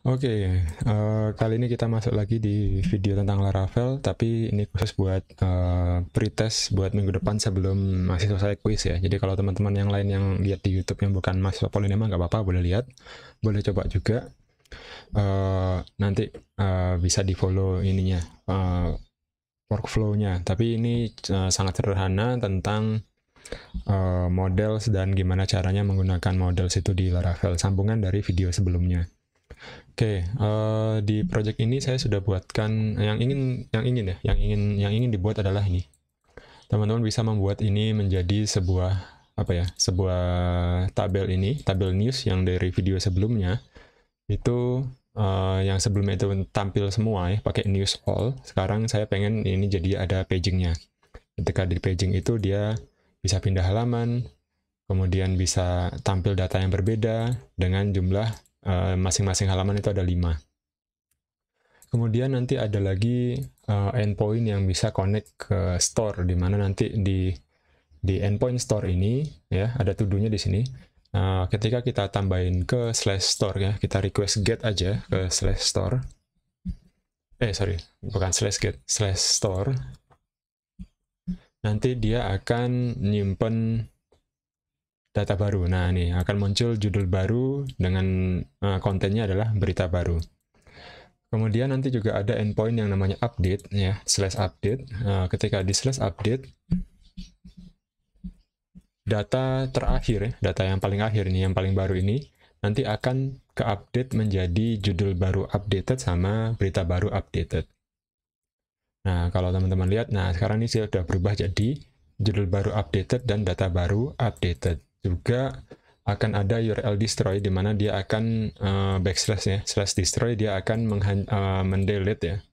Oke, kali ini kita masuk lagi di video tentang Laravel, tapi ini khusus buat pretest buat minggu depan sebelum mahasiswa saya kuis ya. Jadi kalau teman-teman yang lain yang lihat di YouTube yang bukan mahasiswa Polinema nggak apa-apa, boleh lihat, boleh coba juga. Nanti bisa di follow ininya, workflow-nya. Tapi ini sangat sederhana tentang models dan gimana caranya menggunakan models itu di Laravel, sambungan dari video sebelumnya. Oke, di project ini saya sudah buatkan yang ingin dibuat adalah ini. Teman-teman bisa membuat ini menjadi sebuah sebuah tabel news yang dari video sebelumnya itu yang sebelumnya itu tampil semua ya, pakai news all. Sekarang saya pengen ini jadi ada pagingnya. Ketika di paging itu dia bisa pindah halaman, kemudian bisa tampil data yang berbeda dengan jumlah masing-masing halaman itu ada 5. Kemudian nanti ada lagi endpoint yang bisa connect ke store, di mana nanti di endpoint store ini ya ada to-do-nya di sini. Ketika kita tambahin ke /store ya, kita request get aja ke /store. Bukan /get, /store. Nanti dia akan nyimpen data baru. Nah, ini akan muncul judul baru dengan kontennya adalah berita baru. Kemudian nanti juga ada endpoint yang namanya update ya, /update. Ketika di /update, data terakhir ya, data yang paling akhir ini, yang paling baru ini, nanti akan ke-update menjadi judul baru updated sama berita baru updated. Nah, kalau teman-teman lihat, nah sekarang ini sudah berubah jadi judul baru updated dan data baru updated. Juga akan ada URL destroy di mana dia akan backslash ya, /destroy, dia akan mendelete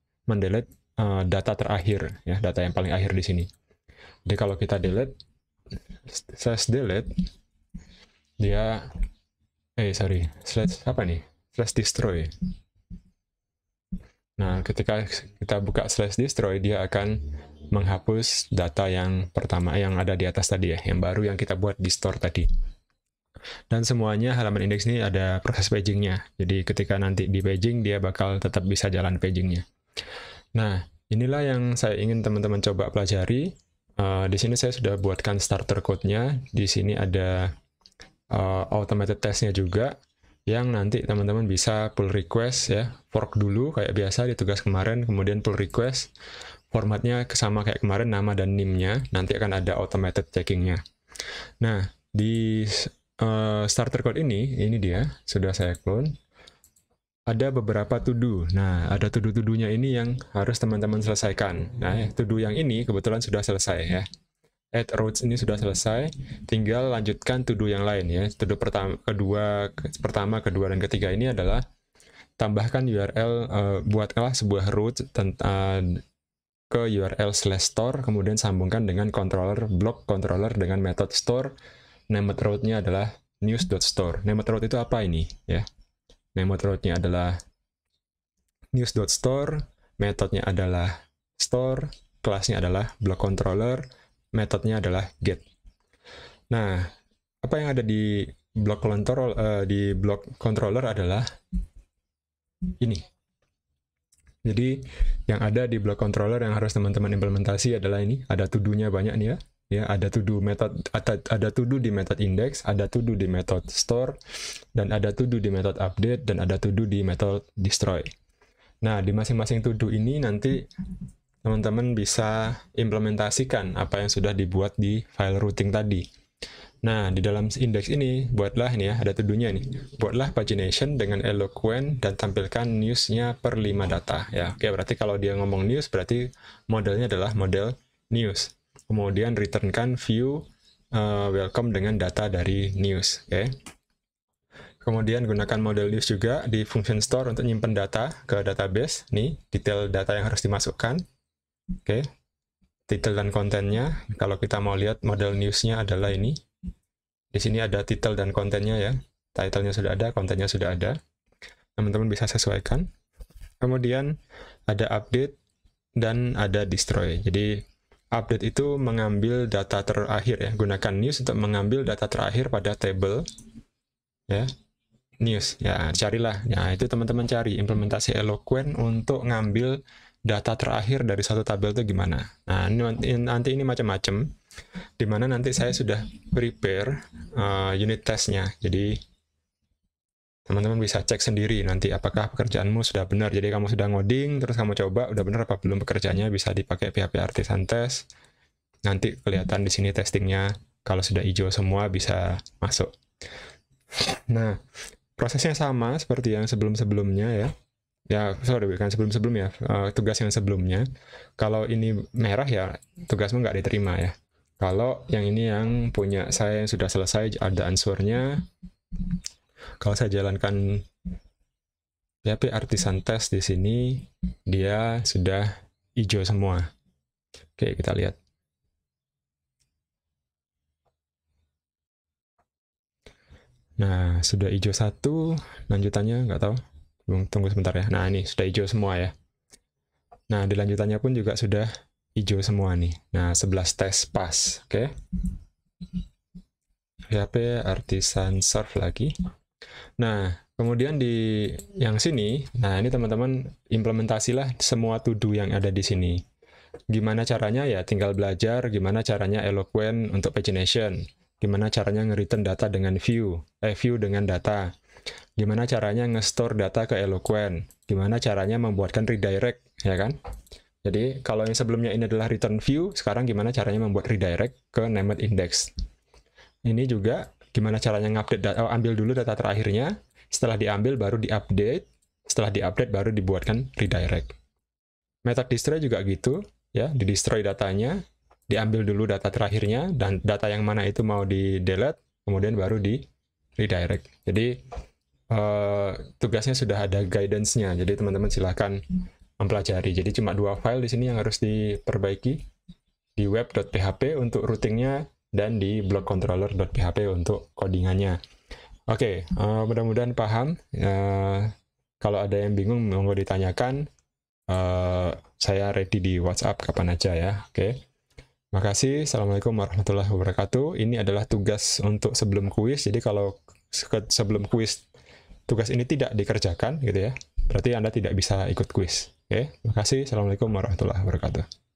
data terakhir ya, data yang paling akhir di sini. Jadi kalau kita delete /delete dia /destroy. Nah, ketika kita buka /destroy, dia akan menghapus data yang pertama yang ada di atas tadi ya, yang baru yang kita buat di store tadi. Dan semuanya halaman indeks ini ada proses pagingnya. Jadi ketika nanti di paging, dia bakal tetap bisa jalan pagingnya. Nah, inilah yang saya ingin teman-teman coba pelajari. Di sini saya sudah buatkan starter code-nya. Di sini ada automated test-nya juga, yang nanti teman-teman bisa pull request ya, fork dulu kayak biasa di tugas kemarin, kemudian pull request, formatnya sama kayak kemarin, nama dan NIM-nya, nanti akan ada automated checking-nya. Nah, di starter code ini dia, sudah saya clone, ada beberapa to-do. Nah, ada to-do-to-do-nya ini yang harus teman-teman selesaikan. Nah, to-do yang ini kebetulan sudah selesai ya. Add roads ini sudah selesai, tinggal lanjutkan to-do yang lain ya. To-do pertama, kedua, dan ketiga ini adalah tambahkan URL, buatlah sebuah route ke URL /store, kemudian sambungkan dengan block controller dengan method store. Named route-nya adalah news.store. Named route itu apa ini ya? Named route-nya adalah news.store, metodenya adalah store, kelasnya adalah block controller, metodenya adalah get. Nah, apa yang ada di block controller adalah ini. Jadi yang ada di block controller yang harus teman-teman implementasi adalah ini. Ada to-do-nya banyak nih ya. Ya, ada to-do di method index, ada to-do di method store, dan ada to-do di method update, dan ada to-do di method destroy. Nah, di masing-masing to-do ini nanti teman-teman bisa implementasikan apa yang sudah dibuat di file routing tadi. Nah, di dalam index ini, buatlah ini ya, ada to-do-nya nih. Buatlah pagination dengan eloquent dan tampilkan news-nya per 5 data. Ya, oke, berarti kalau dia ngomong news, berarti modelnya adalah model news. Kemudian returnkan view welcome dengan data dari news. Oke. Kemudian gunakan model news juga di function store untuk nyimpen data ke database. Nih, detail data yang harus dimasukkan. Oke, title dan kontennya. Kalau kita mau lihat model news-nya adalah ini. Di sini ada title dan kontennya ya. Title-nya sudah ada, kontennya sudah ada. Teman-teman bisa sesuaikan. Kemudian ada update dan ada destroy. Jadi update itu mengambil data terakhir ya. Gunakan news untuk mengambil data terakhir pada table ya. news. Ya, carilah. Ya, itu teman-teman cari implementasi Eloquent untuk ngambil data terakhir dari satu tabel itu gimana. Nah, nanti ini macam-macam, dimana nanti saya sudah prepare unit testnya. Jadi, teman-teman bisa cek sendiri nanti apakah pekerjaanmu sudah benar. Jadi, kamu sudah ngoding, terus kamu coba udah benar apa belum pekerjaannya, bisa dipakai PHP Artisan Test. Nanti kelihatan di sini testingnya. Kalau sudah hijau semua, bisa masuk. Nah, prosesnya sama seperti yang sebelum-sebelumnya ya. Ya, sorry, bukan sebelum-sebelumnya, tugas yang sebelumnya. Kalau ini merah ya, tugasmu nggak diterima ya. Kalau yang ini yang punya saya yang sudah selesai, ada answernya. Kalau saya jalankan PHP Artisan Test di sini, dia sudah hijau semua. Oke, kita lihat. Nah, sudah hijau satu, lanjutannya nggak tahu. Tunggu sebentar ya. Nah, ini sudah hijau semua ya. Nah, di lanjutannya pun juga sudah hijau semua nih. Nah, 11 tes pas, oke. PHP Artisan Serve lagi. Nah, kemudian di yang sini, nah ini teman-teman implementasilah semua to-do yang ada di sini. Gimana caranya ya? Tinggal belajar gimana caranya Eloquent untuk pagination. Gimana caranya nge-return data dengan view dengan data. Gimana caranya nge-store data ke Eloquent. Gimana caranya membuatkan redirect, ya kan? Jadi, kalau yang sebelumnya ini adalah return view, sekarang gimana caranya membuat redirect ke named index. Ini juga gimana caranya ngupdate data, ambil dulu data terakhirnya, setelah diambil baru diupdate, setelah diupdate baru dibuatkan redirect. Method destroy juga gitu, ya, di-destroy datanya, diambil dulu data terakhirnya, dan data yang mana itu mau di-delete, kemudian baru di-redirect. Jadi, tugasnya sudah ada guidance-nya, jadi teman-teman silahkan mempelajari. Jadi, cuma 2 file di sini yang harus diperbaiki, di web.php untuk routingnya, dan di blockcontroller.php untuk codingannya. Oke, mudah-mudahan paham. Kalau ada yang bingung, monggo ditanyakan. Saya ready di WhatsApp kapan aja ya. Oke. Makasih. Assalamualaikum warahmatullahi wabarakatuh. Ini adalah tugas untuk sebelum kuis. Jadi kalau sebelum kuis tugas ini tidak dikerjakan gitu ya, berarti Anda tidak bisa ikut kuis. Oke. Makasih. Assalamualaikum warahmatullahi wabarakatuh.